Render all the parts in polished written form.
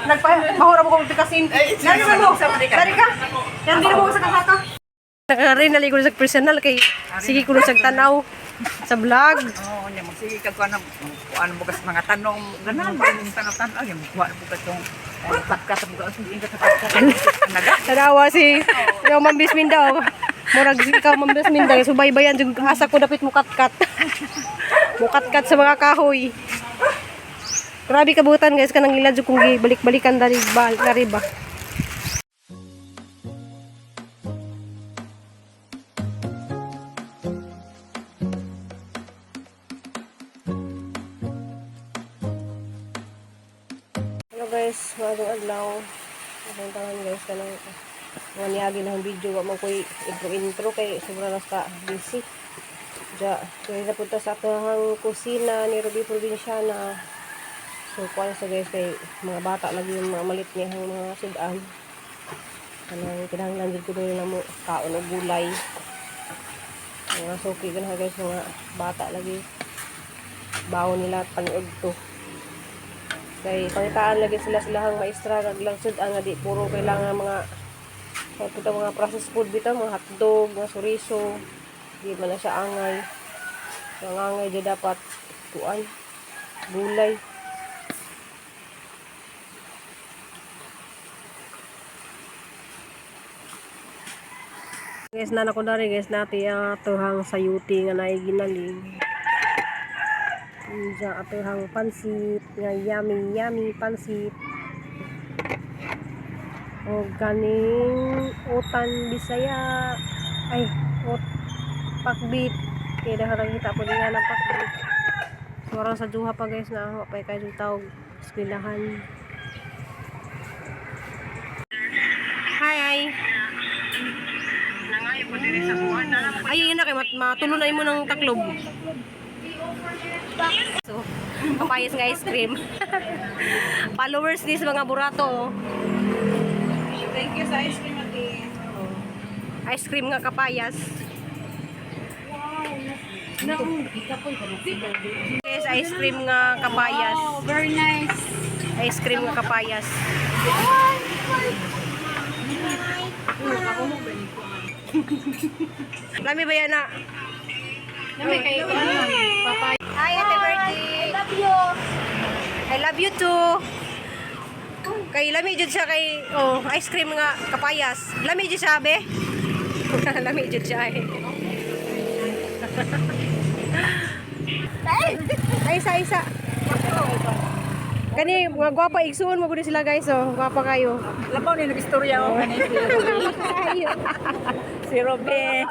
Nagpahura mo kong tikasin. Dari mo. Dari ka. Yan din mo sa kasaka. Nakarin naligo sa personal kay sige ko sa tanaw sa vlog. Oo, nya magsige ka kuan mo kas mga tanong ganan ba ning tanong-tanong ay kuha mo ka tong podcast mo ka sige ka naga. Tanawa si yung Ma'am Bismin daw. Murag ikaw Ma'am Bismin daw subaybayan jud asa ko dapit mo katkat. Mo katkat sa mga kahoy. Grabe kabutan guys kanang ilad jud kung balik-balikan dari ba. Hello guys, magandang adlaw. Magandang guys kanang maniyagi na ang video wa man koy intro kay sobra na ka busy. Ja, kaya napunta sa atong kusina ni Ruby Provinciana. So kuan sa guys kay mga bata lagi yung mga malit niya ang mga sudan. Kanang kinahanglan jud ko na mo kaon og gulay. Mga suki ganha guys mga bata lagi. Bawo nila paniog to. Kay pangitaan lagi sila-silahang maestra naglangsod ang di puro kailangan mga mga processed food bitaw mga hotdog, mga suriso. Di man na siya angay. So ang angay di dapat kuan gulay. Guys na ko dari guys nati ang tuhang sayuti nga naay ginalig. Diyan atuhang pansit nga yummy pansit o ganing utan Bisaya ay pakbit kaya dahil kita po din nga ng pakbit so sa duha pa guys na wapay kayo tawag eskwelahan. Hi ay yun na kayo matulunay mo ng taklob. So, papayas nga ice cream. Followers ni sa mga burato. Thank you sa ice cream again. Ice cream nga kapayas. Yes, ice cream nga kapayas. Oh, very nice. Ice cream nga kapayas. Lami ba yan na? Lami kayo. Papay. Hi, Ate Bertie. I love you. I love you too. Kay lami jud siya kay ice cream nga kapayas. Lami jud siya be. Lami jud siya eh. Ay isa. Kani mga gwapa igsuon mo gud sila guys gwapa kayo. Labaw ni nagistorya o kanay si Robby.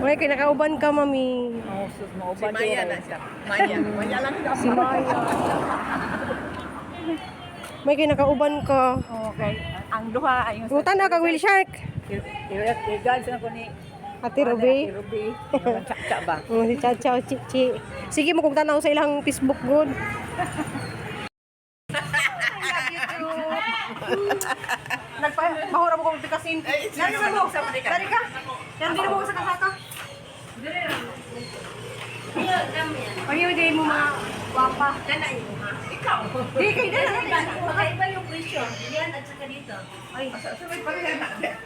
Wala kay nakauban ka mami. Oh, sus mo uban Maya na siya. Maya lang daw. Si Maya. May kay nakauban ka. Okay. Ang duha ay yung Ngutan na kag Will Shark. Igan sa ko ni Ate Ruby. Ruby. Cha ba? Si Chacha o Chichi. Sige mo kung tanaw sa ilang Facebook good. Nagpahura mo kong tikasin. Dari mo. Dari ka. Yan din mo sa kasaka. Pag-iwa din mo mga wapa. Ikaw. Di kayo din. Makaiba yung presyo. Yan at saka dito.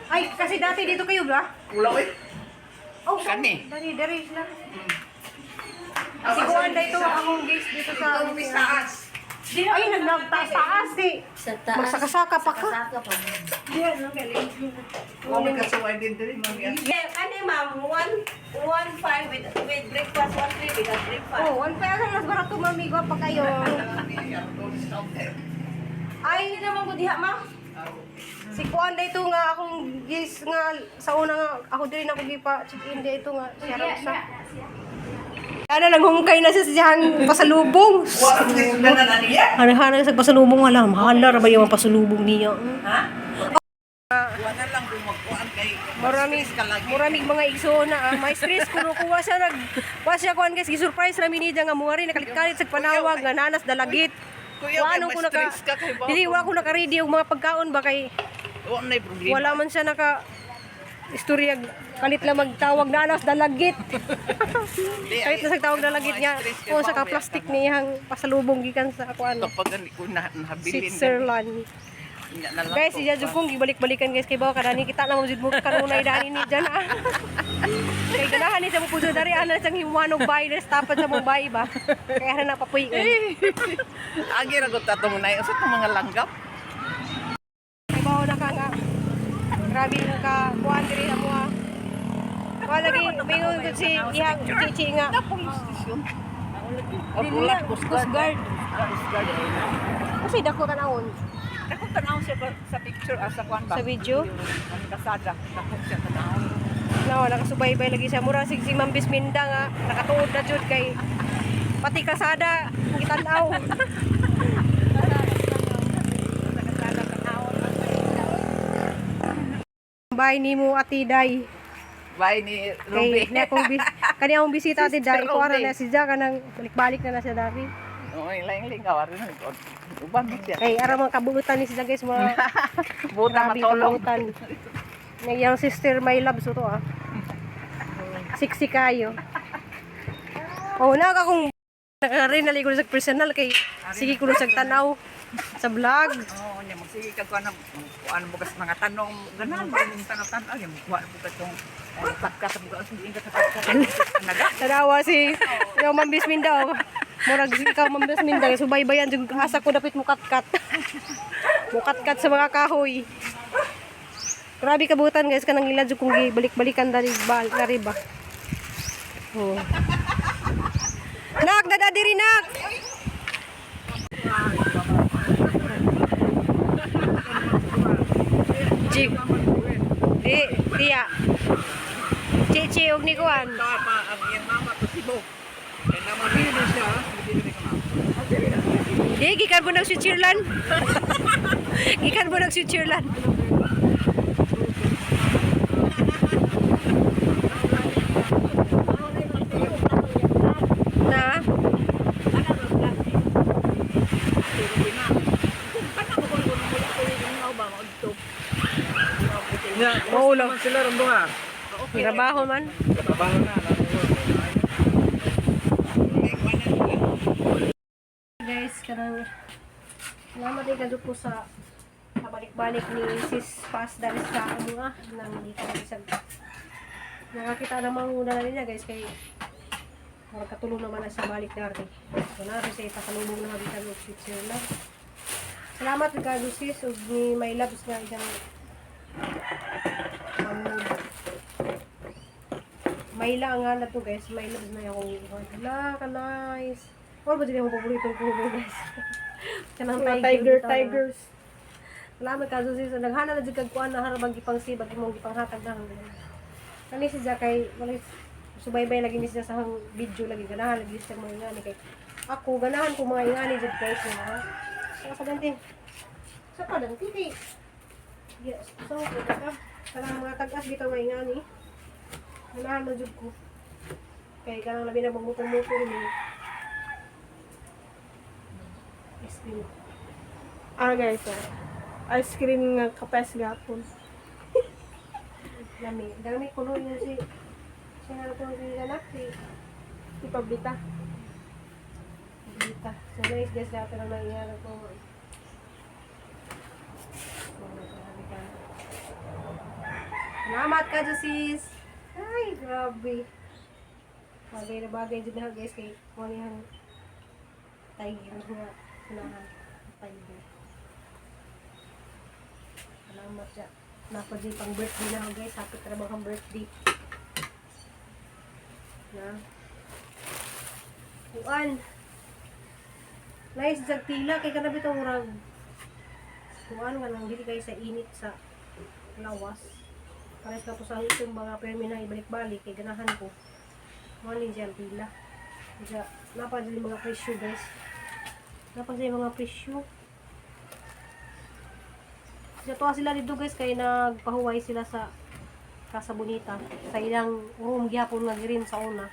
Ay, kasi dati dito kayo ba? Ulaw eh. Oh, Kani. Dari sila. Kasi kuhan na ito akong guest dito sa Taas. ay, nagtaas eh. Sa taas. Magsakasaka pa ka. Sakasaka pa. Kami kasuway din din mga. Yeah, ano ma'am? 1.5 with breakfast, 1.3 with breakfast. Oh, 1 peso mas barato mami ko pa kayo. Ay, Hindi naman ko diha ma'am. si kuan dito nga akong guest nga sa una nga ako din ako gipa check in dito nga siya ra sa. Ano lang hungkay na siya siyang pasalubong. Hanang-hanang sa pasalubong wala. Mahala ra ba yung pasalubong niya? Ha? Wala lang gumagkuan kay Muramig mga igso na may stress kuha siya kuan guys gi-surprise ra mi niya nga muari nakalit-kalit sa panawag nga nanas dalagit. Ano ko naka dili wa ko naka-ready og mga pagkaon ba kay wala na problema. wala man siya naka istorya kalit lang magtawag na alas dalagit. Kalit na sa tawag dalagit nga o sa ka-plastic niyang pasalubong gikan sa ako ano. Kapag ko nabilin. Switzerland. Guys, iya jud kong gibalik-balikan guys kay bawa kanani kita na mo jud mo kanunay dani ni diyan. Kay ganahan ni sa mo puso dari ana sang himuanog bay des tapad sa mong bay ba. Kaya na napapuy. Agi ra gud atong nay usa tong mga langgap. Kay bawa na ka nga. Grabe ka kuan diri amo ah. Wala lagi mingon gud si iyang chichi nga. Police station. Dili Coast Guard. Kasi dako tanawon. Ako tanaw siya sa picture sa kwan ba? Sa video? Ang kasada. Ako siya tanaw. No, nakasubaybay lagi siya. Mura si Ma'am Bisminda nga. Nakatuod na jud kay pati kasada ang gitanaw. Bye ni mo Ati Day. Bye ni Ruby. Kay na akong kani akong bisita Ati Day. Sister Ko ara Ruby. na si Jack nang balik-balik na siya dari. Oo, ilang awar na. Uban mo siya. Kay ara mga kabuutan ni si Jack guys mga Buta grabe matulog. kabuutan. Yang sister my love so to ah. Siksi kayo. Oh, na ka kung nakarin naligo sa personal kay sige ko sa tanaw sa vlog. Oo, nya magsige ka kuan mo kas mga tanong ganan mo yung tanong yung kuha mo ka tong podcast mo ka sa podcast. Naga. Tanawa si yung Ma'am Bisminda. Murag ikaw Ma'am Bisminda subaybayan jud asa ko dapit mukatkat. Mukatkat sa mga kahoy. Grabe kabutan guys kanang ila jud kung balik-balikan dari dari ba. Oh. Nak dada diri nak. Jig. Tiya. Cici og ni kuan. Pa ang iyang mama to sibog. Kaya naman dili siya, dili ka mama. Di gikan mo ng Switzerland. Gikan mo ng Switzerland. Na? Oo lang. Sila ron duha. Trabaho man. Trabaho na. Guys, kanang salamat din kadto po sa kabalik-balik ni Sis Paz dari sa mga nang dito isang nakakita namang una na niya guys kay magkatulong naman na sa balik dati. So na rin sa itakalubong na habitan ng Switzerland. Salamat kay Sis ug ni My Loves nga isang may lang nga na to guys. My Loves na yung hala ka nice. Or ba din yung paboritong kubo guys. Kanang tigers. Salamat ka Sis. Naghana na jud kag kuan na harabang gipangsibag imong gipanghatag na hanggang. Kani si Jakay wala subaybay lagi ni siya sa hang video lagi ganahan lagi siya mga ingani kay ako ganahan ko mga ingani jud guys na. Sa ganti. Sa padan titi. Yes, so ka. Kanang mga tag-as bitaw mga ingani. Ganahan na jud ko. Kay kanang labi na bumutong-mutong ni. Ice cream. Guys, ice cream nga kapes gapon. Dami kuno yun si sinaraton si anak si Ipabita. Dita. So guys, lahat na lang iyan ko. Salamat ka, Sis. Ay, grabe. Bagay na bagay dyan na guys kay kung ano yung tiger nga sinahan. Tiger. Salamat siya. Napadya pang birthday na ako guys. Happy ka naman kang birthday. Na. Kuan. Nice jag tila kay kanabi tong rag. Kuan nga nang dili kay sa init sa lawas. Pares ka po sa itong mga permi na ibalik-balik kay ganahan ko. Kuan jag tila. Kaya napadya mga presyo guys. Napadya mga presyo. Natuwa sila dito guys kay nagpahuway sila sa Casa Bonita. Sa ilang room gyapon nga girin sa una.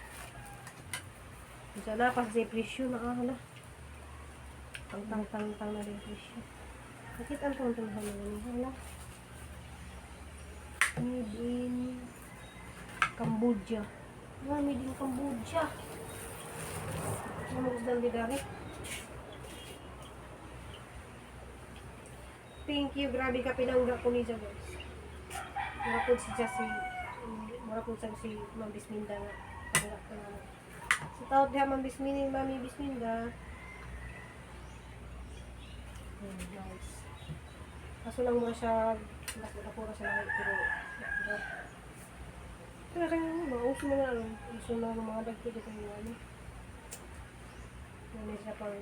Diyan na pa sa presyo na hala. Tang na rin presyo. Bakit ang tungtong hala ni hala? Made in Cambodia. Made in Cambodia. Ano isdang bidari? Thank you, grabe ka pinangga ko niya guys. Mura po siya si Ma'am Bisminda nga. Panggap ko na. Sa tawad diha Ma'am Bisminda, Mami Bisminda. Nice. Kaso lang mura siya, mas nakapura siya lang, pero kaya mauso mo na lang. Uso na ng mga dagto dito yung ano. Yan siya pang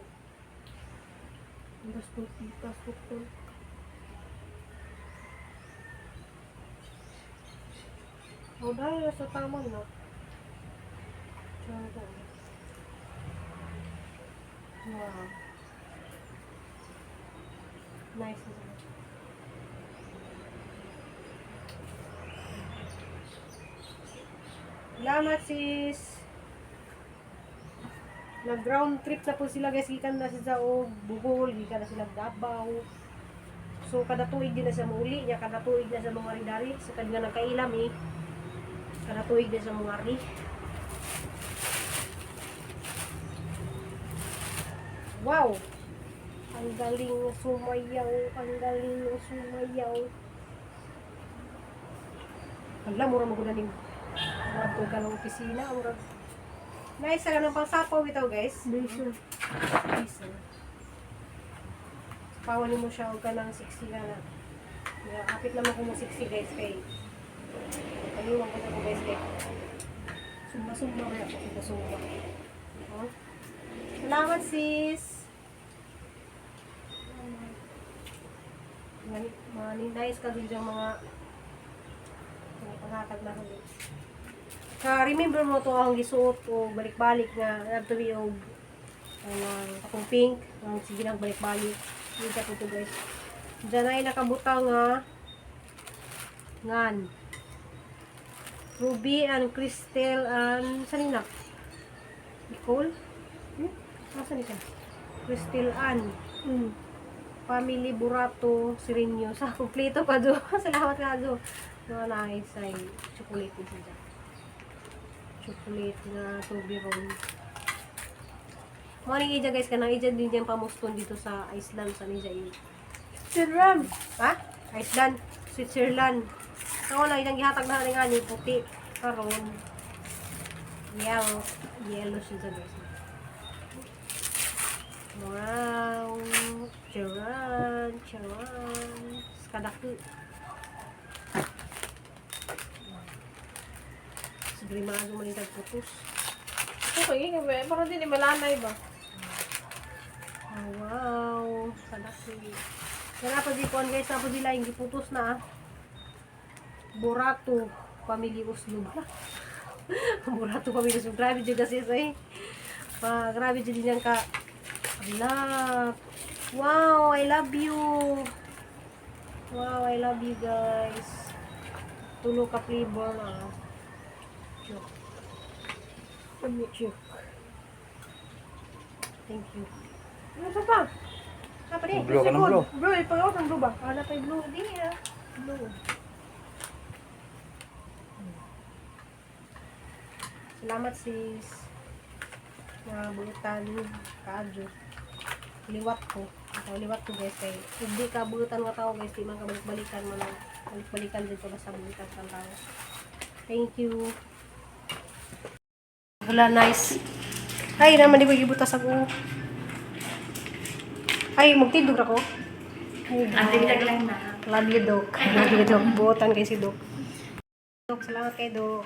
passport. Oh, dahil sa tama na. Diyan ko. Wow. Nice. Salamat sis. Nag-ground trip na po sila guys. Gikan na sila sa Bugol. Gikan na sila Davao. So kada tuig din na sa muli niya. Kada tuig na sa mga ridari. So kada nagkailam eh. Kada tuig na sa mga ri. Wow! Ang galing sumayaw. Ang galing sumayaw. Hala, mura mo na ning mga ka ng opisina. Nice, saka ng pangsapaw ito guys. Nice. Pawan mo siya huwag ka ng 60 na. Kapit naman ko mo 60 guys kay kaliwang ko na ko guys kay sumba kaya ako sumba. Salamat sis. Mga nice ka din dyan mga panghatag na rin. Remember mo to ang gisuot o balik-balik na nagtuwi o akong pink ang sige lang balik-balik. Hindi ka po ito guys. Diyan ay nakabutang ngan Ruby and Crystal and Sanina Nicole? Nasaan ito? Crystal Ann Family Burato Sirinyo sa kumpleto pa do. Salamat ka do. Mga nice ay chocolate din siya. Chocolate na Toblerone. Mga ning ija guys kanang ija din dyan pamuston dito sa Iceland sa ninja ini. Switzerland. Ha? Iceland, Switzerland. Ako lang itang gihatag na nga ni puti karon. Yellow siya guys. Wow. Charan. Skadaku. Sigri maaga mo nitag putus. Okay, parang din malanay ba? Oh, wow. Skadaku. Kaya pa di ko guys, na po nila yung giputos na Burato Family Uslub. Burato Family Uslub. Grabe dyan kasi say. Grabe dyan yan ka. Ala. Wow, I love you. Wow, I love you guys. Tulo ka flavor na. Joke. Thank you. Ano sa pa? Apa ni? Blue ka ng blue. Blue, ipagawa ng blue ba? Wala pa yung blue. Di ah. Blue. Salamat sis. Mga bulitan. Kaadyo. Liwat ko. Liwat ko guys. Kaya hindi ka bulitan nga tao guys. Di man ka balik-balikan mo lang. Balik-balikan dito basta bulitan ka tao. Thank you. Wala, nice. Ay, naman di ko ibutas ako. Ay, magtidog ako. Ante lang na. Love you, Doc. Love you, Doc. Buotan kay si Doc. Doc, salamat kay Doc.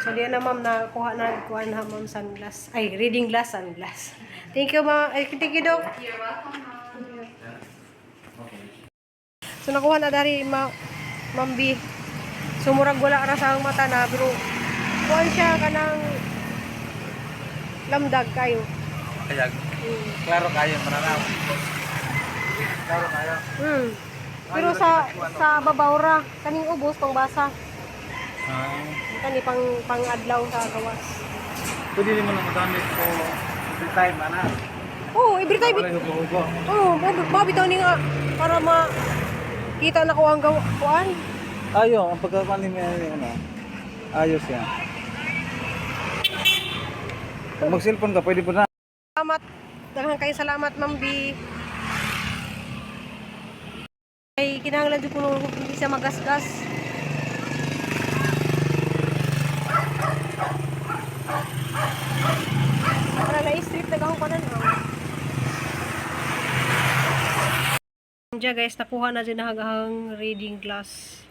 So, diyan na ma'am, nakuha na ma'am sunglass. Ay, reading glass, sunglass. Thank you, ma'am. Ay, thank you, Doc. You're welcome, ma'am. So, nakuha na dari, ma'am B. So, murag wala ra sa mata na, pero kuha siya ka ng lamdag kayo. Kaya, klaro kayo, mananaw. Klaro kayo. Pero sa babaw ra, kaning ubos pang basa. Kani pang adlaw sa gawas. Pwede din mo lang madamit ko every time, ana. Oh, every time. Wala yung hugo. Oh, mabitaw ni nga para kita na ko ang kuan. Ayo, ang pagkakuan ni ano. Ayos yan. Kung mag-cellphone ka, pwede po na. Salamat. Daghang kayo salamat, Ma'am B. Ay kinahanglan jud ko hindi siya magasgas. Para na-strip daghang kanan. Diyan guys, nakuha na dyan nahagahang reading glass.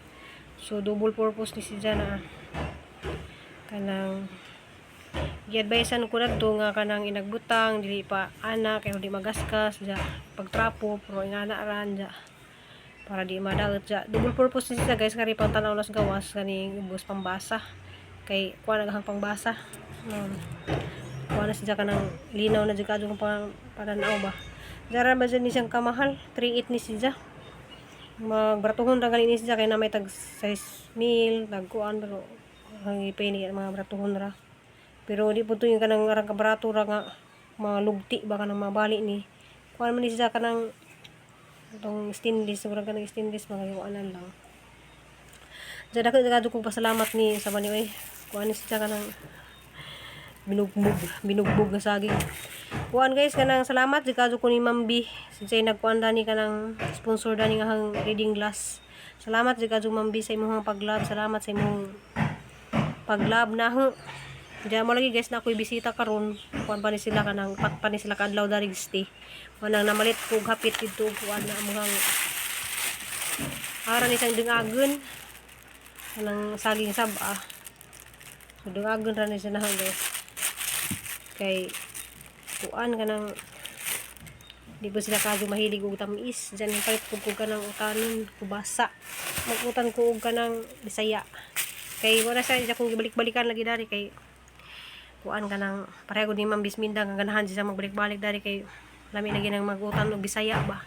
So, double purpose ni si dyan na kanang i-advisean ko na to nga kanang inagbutang, dili pa anak, kaya di magaskas, dya, pagtrapo, pero inganaran, dya, para di madaot, dya. Double purpose ni siya guys, kari pang tanaw nas gawas, kaning ubos pambasa. Kay, kuha nagahang pangbasa. Kuha na siya kanang linaw na dyan kadyo kung pananaw ba. Dara ba dyan ni siyang kamahal? 3.8 ni siya. Magbratuhon ra galing ni siya kay na may tag 6,000, tagkuan pero ang ipay ni mga bratuhon ra. Pero di po to yung kanang arang kabrato ra nga mga lugti ba kanang mabali ni. Kuan man ni siya kanang itong stainless, sobrang kanang stainless mga yuanan lang. Diyan ako kong pasalamat ni sa maniway. Kuan ni siya kanang binugbog na saging. Kuan guys, kanang salamat di kadto ko ni Ma'am B. Sinsay nagkuan dani kanang sponsor dani nga hang reading glass. Salamat di kadto Ma'am B sa imong paglab. Salamat sa imong paglab na ho. Diyan mo lagi guys na ako'y bisita karon. Kuan pa ni sila kanang pat pa ni sila kadlaw dari stay. Manang namalit ko hapit dito kuan na among ara ni sang dingagon. Kanang saging saba. So dingagon ra ni sila guys. Kay kuan kanang di ba sila kadyo mahilig og tamis diyan yung palit ko kanang utanon kubasa magutan ko og kanang Bisaya kay wala sa iya kung gibalik-balikan lagi dari kay kuan kanang pareho ni Ma'am Bisminda nga ganahan siya magbalik-balik dari kay lami lagi nang magutan og Bisaya ba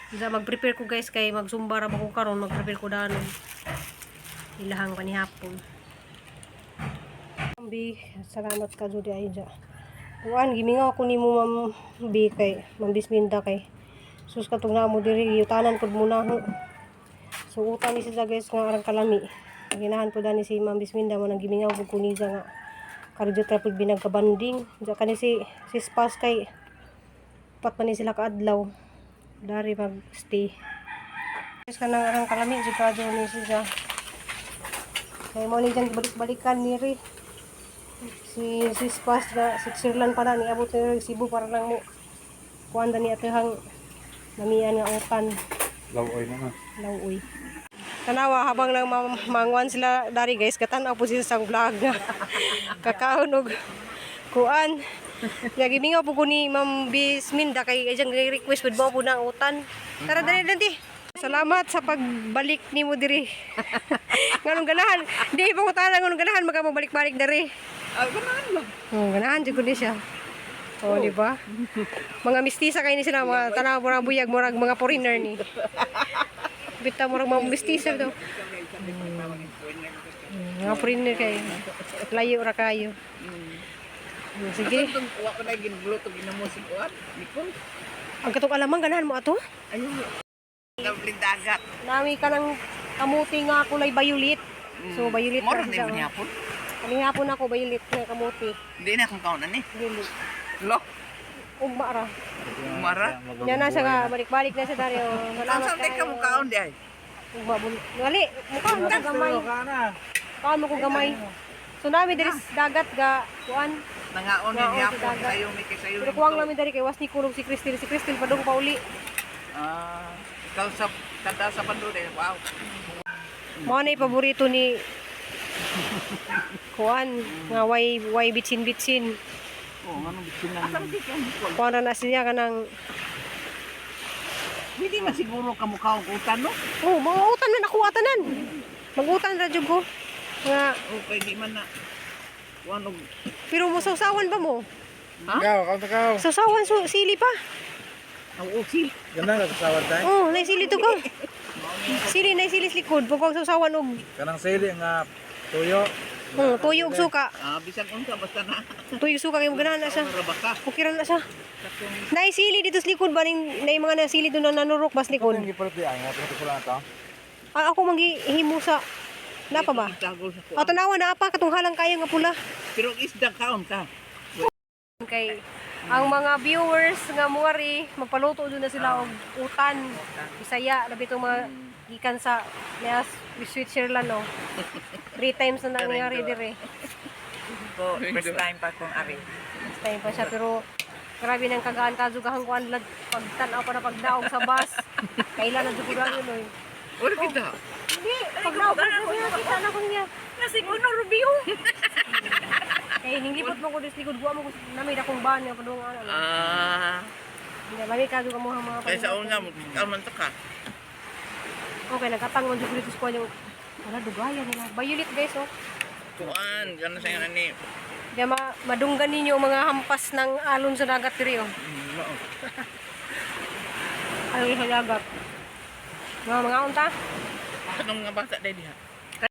diya mag-prepare ko guys kay magsumba ra ba ko karon mag-prepare ko danon ilahang panihapon. Ma'am B, salamat ka jud ay diya. Kuan gimingaw ko nimo Ma'am B kay Ma'am Bisminda kay sus katong na mo diri yutanan pud muna ho. So utang ni siya guys nga arang kalami. Ginahan po dani si Ma'am Bisminda mo nang gimingaw pud ko ni siya nga karjo tra pud binagkabanding. Diya kani si spas kay pat man ni sila kaadlaw dari mag-stay. Guys kanang arang kalami jud kadyo ni siya. Kay mo ni diyan balik-balikan ni ri. Si spas na Switzerland pa na niabot na Cebu para lang mo kuan dani atehang namian nga utan Lawoy na. lawoy. Tanawa habang nang mangwan sila dari guys katan-aw po sila sa vlog nga kakaon og kuan. Ya gimingaw po ko ni Ma'am Bisminda kay ajang request pud mo po na utan. Tara dali danti. Salamat sa pagbalik nimo diri. Nganong ganahan? Di pa ko tala nganong ganahan magabalik-balik diri. Ganahan mo. Oh, ganahan jud ko ni siya. Oh, di ba? Mga mistisa kay ni sila mga tanaw murag buyag murag mga foreigner ni. Bitaw murag mga mistisa daw. Mga foreigner kay layo ra kayo. Sige. Wa ko na ginbluto ginamusig ko Nicole. Ang katong alamang ganahan mo ato? Ayun. Gabling dagat. Nami ka ng kamuti nga kulay violet. So violet Moro ra na siya. yung hapon. Kani hapon ako violet nga kamuti. Hindi na akong kaunan eh. Violet. Lo, Ugma ra. umara. Yan na siya nga balik-balik na siya dari. Oh, Ang salamat sa ka mo kaon di ay. Ugma bun. Gali, mukha mo ko gamay. Kaon mo ko gamay. So nami diri sa dagat ga kuan. Nangaon ni Nangaon sa hapon dagat. sayo may kasayo. Pero kuwang namin dari kay was ni kulog si Cristel. Si Cristel padung pa uli. Ikaw sa kada sa bando din. Wow. Mao na paborito ni kuan nga way bitsin-bitsin. Oh, ano bitin lang. Asam si Nicole. Kuan ra na siya kanang Hindi na siguro kamukha ko utan no. oh, mauutan na nakuha tanan. Magutan ra jud ko. Nga Okay, di man na. Wano. pero mo sausawan ba mo? Ikaw, ikaw. Sausawan sili pa. Ang usil. Ganda ka kasawad tayo. Oh, nay sili to ko. Sili nay sili sa likod pag sausawan og Kanang sili nga tuyo. Tuyo ug suka. Bisan unsa basta na. Tuyo suka kay ganahan na siya. Rabaka. Okay ra na siya. Nay sili dito sa likod ba ning nay mga nasili doon na nanurok bas likod. Hindi pa rin nga, pero ko lang ito. Ako manghihimo sa napa ba? Itagol sa kuan. O tanawa na apa katong halang kayo nga pula. Pero isda kaon ka. Kay ang mga viewers nga muwari magpaluto doon na sila og utan Bisaya labi itong mga gikan sa Nias Switzerland no. 3 times na nangyari dire. So, first time pa kong ari. First time pa siya pero grabe nang kagaan kadugahan kuan lag pagtan-aw pa na pagdaog sa bus. Kailan na jud yun oy. Wala kita. Hindi, pagdaog pa niya kita na ko niya. Kasi kuno review. Kay hinglipot mo ko dis likod guwa mo ko namay akong ban nga padung ana. Hindi bali kaduga mo ang mga Kaysa una mo, man ka. Okay, nagkatangon jud dito sa kuan yung wala dugayan nila. Violet guys oh. Kuan, gano'n sa nga ni. Kaya madunggan ninyo ang mga hampas ng alon sa dagat diri oh. Alon sa dagat. Mga unta. Anong nga basa dahil diha?